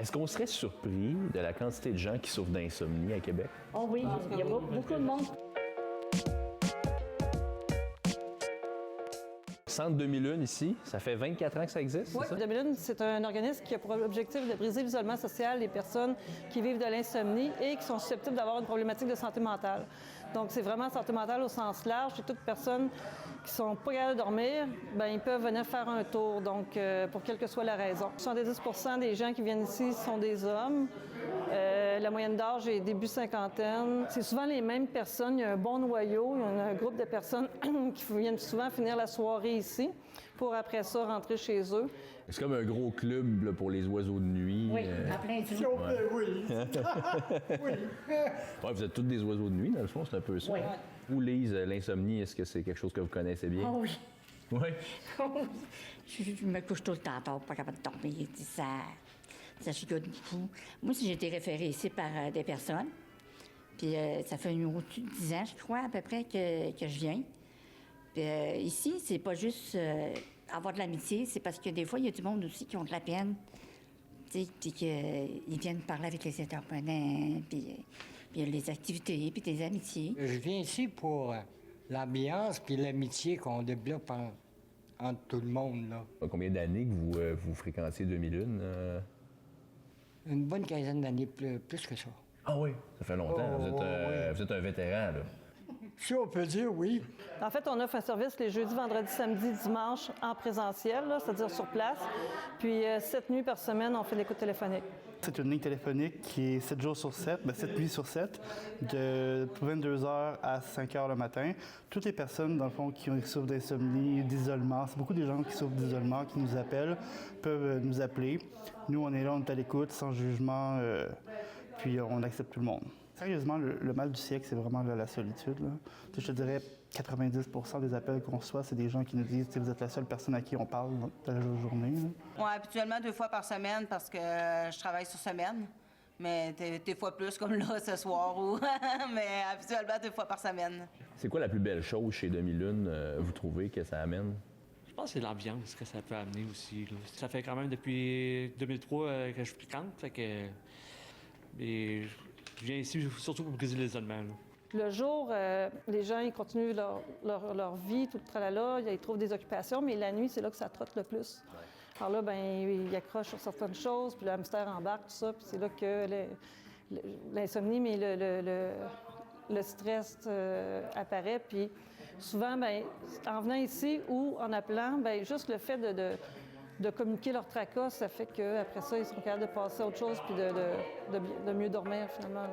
Est-ce qu'on serait surpris de la quantité de gens qui souffrent d'insomnie à Québec? Oh oui, il y a beaucoup de monde. Centre 2001 ici, ça fait 24 ans que ça existe, Oui, c'est ça? 2001, c'est un organisme qui a pour objectif de briser l'isolement social des personnes qui vivent de l'insomnie et qui sont susceptibles d'avoir une problématique de santé mentale. Donc, c'est vraiment santé mentale au sens large. Et toutes personnes qui sont pas capables de dormir, bien, ils peuvent venir faire un tour, donc pour quelle que soit la raison. 70% des gens qui viennent ici sont des hommes. La moyenne d'âge est début cinquantaine. C'est souvent les mêmes personnes. Il y a un bon noyau. Il y a un groupe de personnes qui viennent souvent finir la soirée ici pour après ça rentrer chez eux. C'est comme un gros club là, pour les oiseaux de nuit. Oui, à plein de Oui. Oui. Ouais, vous êtes tous des oiseaux de nuit, dans le fond, c'est un peu ça. Oui. Vous, Lise, l'insomnie, est-ce que c'est quelque chose que vous connaissez bien? Oh oui. Oui. Je me couche tout le temps tard, pas capable de dormir. Ça chicote beaucoup. Moi, si j'ai été référée ici par des personnes, puis ça fait au-dessus de 10 ans, je crois, à peu près, que je viens. Puis ici, c'est pas juste avoir de l'amitié, c'est parce que des fois, il y a du monde aussi qui ont de la peine, tu sais, puis qu'ils viennent parler avec les intervenants, puis il y a les activités, puis des amitiés. Je viens ici pour l'ambiance puis l'amitié qu'on développe entre tout le monde, là. Combien d'années que vous fréquentiez 2001? Une bonne quinzaine d'années, plus que ça. Ah oui? Ça fait longtemps. Oh, Vous êtes un vétéran, là. Si on peut dire, oui. En fait, on offre un service les jeudis, vendredis, samedis, dimanches en présentiel, là, c'est-à-dire sur place. Puis 7 nuits par semaine, on fait l'écoute téléphonique. C'est une ligne téléphonique qui est 7 jours sur 7, 7 nuits sur 7, de 22h à 5h le matin. Toutes les personnes, dans le fond, qui souffrent d'insomnie, d'isolement, c'est beaucoup des gens qui souffrent d'isolement, qui nous appellent, peuvent nous appeler. Nous, on est là, on est à l'écoute, sans jugement, puis on accepte tout le monde. Sérieusement, le mal du siècle, c'est vraiment la solitude, là. Je te dirais 90% des appels qu'on reçoit, c'est des gens qui nous disent que vous êtes la seule personne à qui on parle dans la journée. Oui, habituellement 2 fois par semaine parce que je travaille sur semaine. Mais des fois plus comme là ce soir ou mais habituellement 2 fois par semaine. C'est quoi la plus belle chose chez 2001, vous trouvez que ça amène? Je pense que c'est l'ambiance que ça peut amener aussi, là. Ça fait quand même depuis 2003 que je fréquente, fait que... Et je viens ici surtout pour briser l'isolement, là. Le jour, les gens ils continuent leur vie, tout le tralala, ils trouvent des occupations, mais la nuit, c'est là que ça trotte le plus. Alors là, ben, ils accrochent sur certaines choses, puis le hamster embarque, tout ça, puis c'est là que l'insomnie, mais le stress apparaît. Puis souvent, ben, en venant ici ou en appelant, ben, juste le fait de communiquer leur tracas, ça fait qu'après ça, ils sont capables de passer à autre chose puis de mieux dormir, finalement.